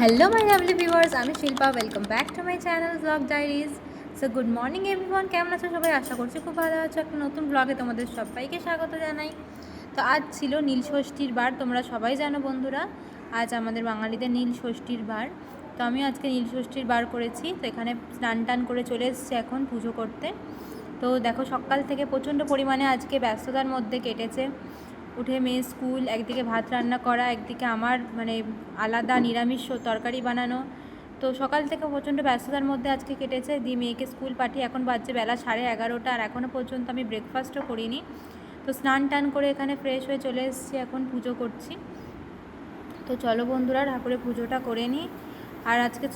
Hello my lovely viewers, আমি Shilpa. Welcome back to my channel blog diaries. So good morning everyone, কেমন আছো সবাই? আশা করছি খুব ভালো আছো। একটা নতুন ব্লগে তোমাদের সবাইকে স্বাগত জানাই। তো আজ ছিল নীলষষ্ঠীর বার, তোমরা সবাই জানো বন্ধুরা, আজ আমাদের বাঙালিদের নীলষষ্ঠীর বার। তো আমি আজকে নীলষষ্ঠীর বার করেছি। তো এখানে স্নান টান করে চলে এসেছি এখন পুজো করতে। তো দেখো সকাল থেকে প্রচণ্ড পরিমাণে আজকে ব্যস্ততার মধ্যে কেটেছে। উঠে মেয়ে স্কুল, একদিকে ভাত রান্না করা, একদিকে আমার আলাদা নিরামিষ তরকারি বানানো। তো সকাল থেকে প্রচণ্ড ব্যস্ততার মধ্যে আজকে কেটেছে। দিয়ে মেয়েকে স্কুল পাঠিয়ে এখন বাজছে বেলা 11:30, আর এখনও পর্যন্ত আমি ব্রেকফাস্টও করিনি। তো স্নান টান করে এখানে ফ্রেশ হয়ে চলে এসেছি, এখন পুজো করছি। তো চলো বন্ধুরা ঠাকুরের পুজোটা করে নিই। আর আজকে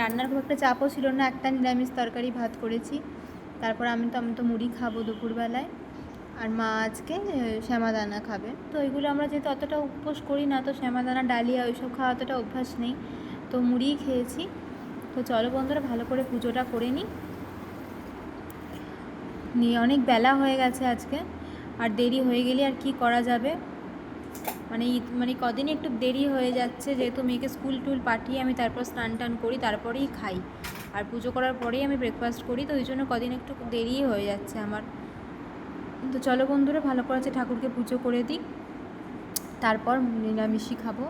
রান্নার খুব একটা চাপও ছিল না, একটা নিরামিষ তরকারি ভাত করেছি। তারপর আমি তো মুড়ি খাবো দুপুরবেলায়। আর মা আজকে শ্যামাদানা খাবে। তো এগুলো আমরা যেহেতু অতটা উপোস করি না, তো শ্যামাদানা ডালিয়া ওইসব খাওয়া অতটা অভ্যাস নেই, তো মুড়িই খেয়েছি। তো চলো বন্ধুরা ভালো করে পুজোটা করে নিই। অনেক বেলা হয়ে গেছে আজকে, আর দেরি হয়ে গেলে আর কি করা যাবে। কদিন একটু দেরি হয়ে যাচ্ছে, যেহেতু মেয়েকে স্কুল টুল পাঠিয়ে আমি তারপর স্নান টান করি, তারপরেই খাই। আর পুজো করার পরেই আমি ব্রেকফাস্ট করি, তো ওই জন্য কদিন একটু দেরিই হয়ে যাচ্ছে আমার। তো চলো বন্ধুরা ভালো করে ঠাকুরকে পুজো করে দিই, তারপর নিরামিষই খাবো,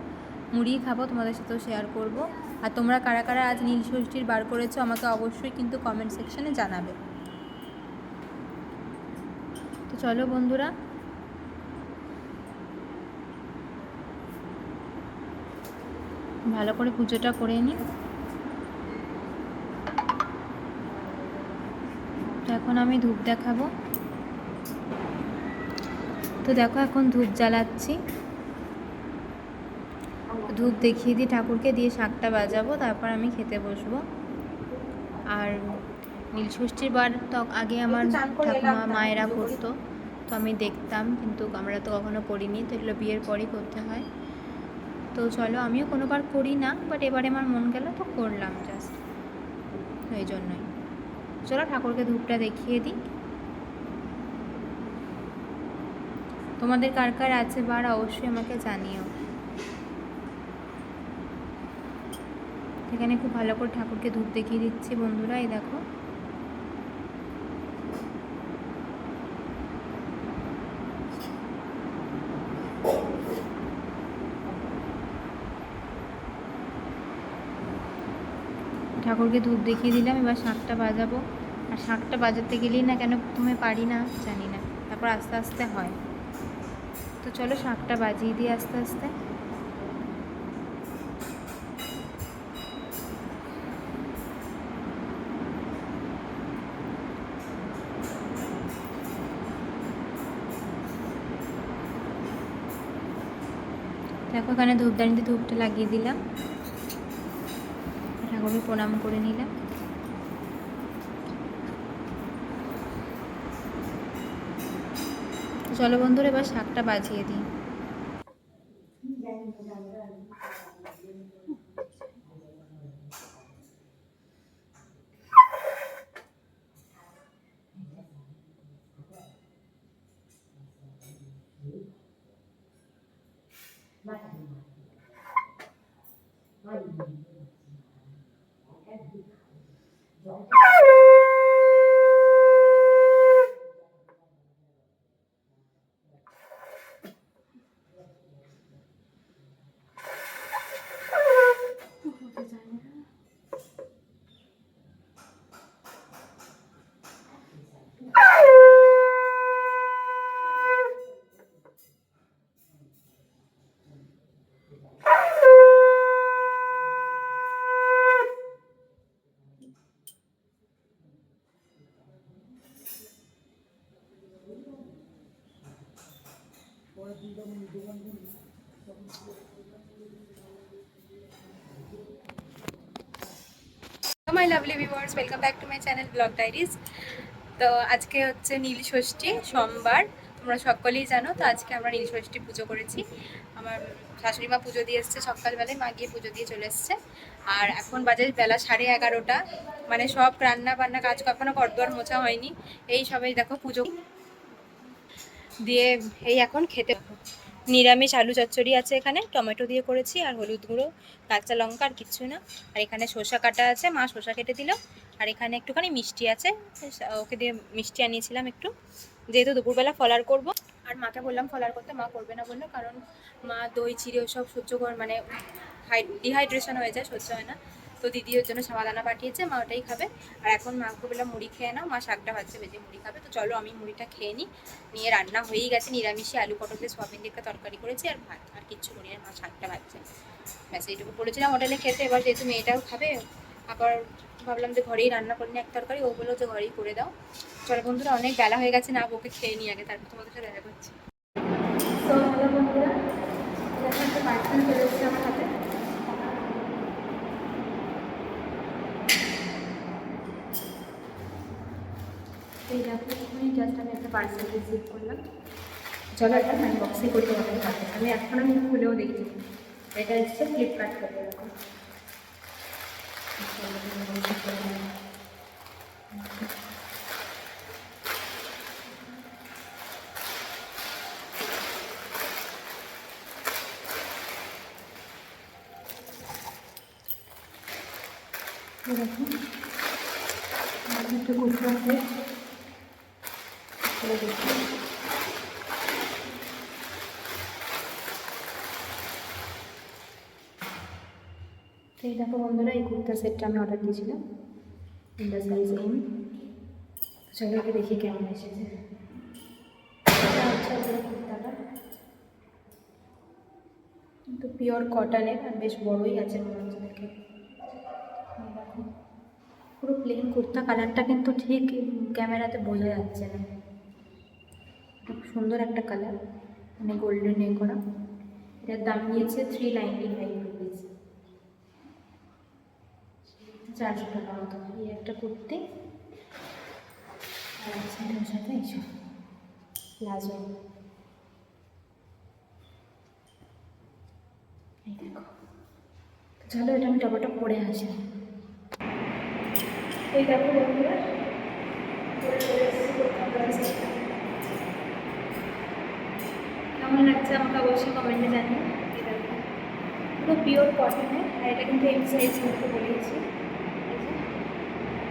মুড়ি খাবো, তোমাদের সাথেও শেয়ার করব। আর তোমরা কারা কারা আজ নীলষষ্ঠীর বার করেছো আমাকে অবশ্যই কিন্তু কমেন্ট সেকশনে জানাবে। তো চলো বন্ধুরা ভালো করে পুজোটা করে নিই। তো এখন আমি ধূপ দেখাবো। তো দেখো এখন ধূপ জ্বালাচ্ছি, ধূপ দেখিয়ে দিই ঠাকুরকে, দিয়ে শাঁখটা বাজাবো, তারপর আমি খেতে বসবো। আর নীলষষ্ঠীর বার তো আগে আমার ঠাকুমা মায়েরা করতো, তো আমি দেখতাম, কিন্তু আমরা তো কখনো করিনি, তো এগুলো বিয়ের পরই করতে হয়। তো চলো আমিও কোনোবার করি না, বাট এবারে আমার মন গেল তো করলাম জাস্ট, এই জন্যই। চলো ঠাকুরকে ধূপটা দেখিয়ে দিই। তোমাদের কার কার আছে বার অবশ্যই আমাকে জানিও। এখানে খুব ভালো করে ঠাকুরকে ধূপ দেখিয়ে দিচ্ছি বন্ধুরা, এই দেখো। ঠাকুরকে ধূপ দেখিয়ে দিলাম, এবার শাঁখটা বাজাবো। আর শাঁখটা বাজাতে গেলেই না কেন প্রথমে পারি না জানি না, তারপর আস্তে আস্তে হয়। তো চলো শাঁখটা বাজিয়ে দিই আস্তে আস্তে। দেখো এখানে ধূপদানিতে ধূপটা লাগিয়ে দিলাম, ঠাকুরকে প্রণাম করে নিলাম। চলো বন্ধুরা এবার শাঁখটা বাজিয়ে দিই। My lovely viewers, welcome back to my channel blog diaries. তো আজকে হচ্ছে নীলষষ্ঠী সোমবার, তোমরা সকলেই জানো। তো আজকে আমরা নীলষষ্ঠী পুজো করেছি। আমার শাশুড়ি মা পুজো দিয়ে এসছে সকালবেলায়, মা গিয়ে পুজো দিয়ে চলে এসছে। আর এখন বাজে বেলা 11:30, সব রান্না বান্না কাজ কখনো ঘরদোয়ার মোছা হয়নি, এই সবাই দেখো পুজো দিয়ে এই এখন খেতে। নিরামিষ আলু চচ্চড়ি আছে, এখানে টমেটো দিয়ে করেছি, আর হলুদ গুঁড়ো, কাঁচা লঙ্কা, আর কিচ্ছু না। আর এখানে শসা কাটা আছে, মা শসা কেটে দিল। আর এখানে একটুখানি মিষ্টি আছে, ওকে দিয়ে মিষ্টি আনিয়েছিলাম একটু, যেহেতু দুপুরবেলা ফলার করব। আর মাকে বললাম ফলার করতে, মা করবে না বললো, কারণ মা দই চিড়ে ওসব সহ্য করে, মানে ডিহাইড্রেশন হয়ে যায়, সহ্য হয় না। তো দিদি ওর জন্য সাবাদানা পাঠিয়েছে, মা ওটাই খাবে। আর এখন মাকে বললাম মুড়ি খেয়ে নাও, মা শাকটা ভাজছে, ভেজে মুড়ি খাবে। তো চলো আমি মুড়িটা খেয়ে নিই। নিয়ে রান্না হয়েই গেছে, নিরামিষে আলু পটল দিয়ে সোয়াবিন দিয়ে একটা তরকারি করেছি, আর ভাত, আর কিচ্ছু করি না, মা শাকটা ভাজছে। ব্যাস এইটুকু বলেছিলাম হোটেলে খেতে। এবার যেহেতু মেয়েটাও খাবে, আবার ভাবলাম যে ঘরেই রান্না করে নি এক তরকারি, ও বললো যে ঘরেই করে দাও। চলো বন্ধুরা, অনেক বেলা হয়ে গেছে, না ওকে খেয়ে নিই আগে, তারপর তোমাদের সাথে দেখা করছি। তো হ্যালো বন্ধুরা, একটা পার্সেল চলে এসেছে আমার হাতে। এই দেখো, এখনই জাস্ট আমি একটা পার্সেল রিসিভ করলাম। চলো একটা আনবক্সিং করে তোমাদের সাথে, আমি এখনও খুলেও দেখি। এটা এসছে ফ্লিপকার্ট থেকে, এরকম। দেখুন একটা কুর্তা আছে, দেখুন। এই দেখো বন্ধুরা, এই কুর্তা সেটটা আমি অর্ডার দিয়েছিলাম, এটা সাইজ এম। চলো আগে দেখি কেমন এসেছে। আচ্ছা, কুর্তাটা কিন্তু পিওর কটনের, আর বেশ বড়ই আছে মনে হচ্ছে দেখে। দেখো পুরো প্লেন কুর্তা, কালারটা কিন্তু ঠিক ক্যামেরাতে বোঝা যাচ্ছে না। খুব সুন্দর একটা কালার, মানে গোল্ডেন এ করা। এটার দাম নিয়েছে 395 রুপিস, 400 টাকা মতো। এই একটা কুর্তি, আর এটার সাথে এইসব প্লাজো। এই দেখো, চলো এটা আমি টপাটা পরে আসি। এই দেখো বন্ধুরা, কেমন লাগছে আমাকে অবশ্যই কমেন্টে জানিও। এই দেখো পুরো পিওর কটনের, আর এটা কিন্তু এম সাইজ মতো বলেছি।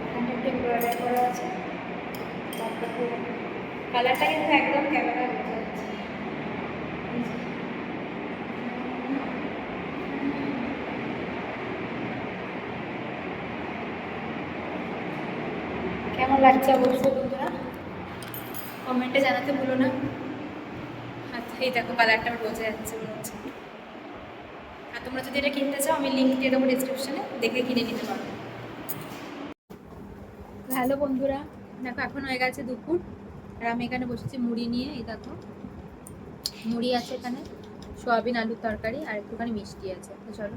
এখানটা একটু এমব্রয়ডারি করা আছে, তারপর কালারটা কিন্তু একদম ক্যামেরায় বোঝা যাচ্ছে। কেমন লাগছে অবশ্যই বন্ধুরা কমেন্টে জানাতে ভুলো না। আচ্ছা, এই দেখো কালারটা আমার বোঝা যাচ্ছে মনে হচ্ছে। আর তোমরা যদি এটা কিনতে চাও, আমি লিঙ্ক দিয়ে দেবো ডিসক্রিপশানে, দেখে কিনে নিতে পারো। হ্যালো বন্ধুরা, দেখো এখন হয়ে গেছে দুপুর, আর আমি এখানে বসেছি মুড়ি নিয়ে। এই দেখো মুড়ি আছে এখানে, সোয়াবিন আলুর তরকারি, আর একটুখানি মিষ্টি আছে। তো চলো,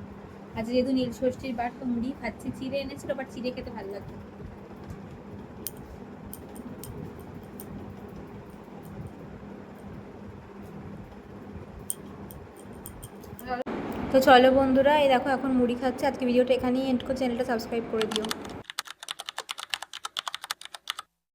আজ যেহেতু নীল ষষ্ঠীর বার, তো মুড়ি খাচ্ছি। চিড়ে এনেছিল, বাট চিড়ে খেতে ভালো লাগবে। তো চলো বন্ধুরা, এই দেখো এখন মুড়ি খাচ্ছে। আজকে ভিডিওটা এখানেই এন্ড করছি, চ্যানেলটা সাবস্ক্রাইব করে দিও।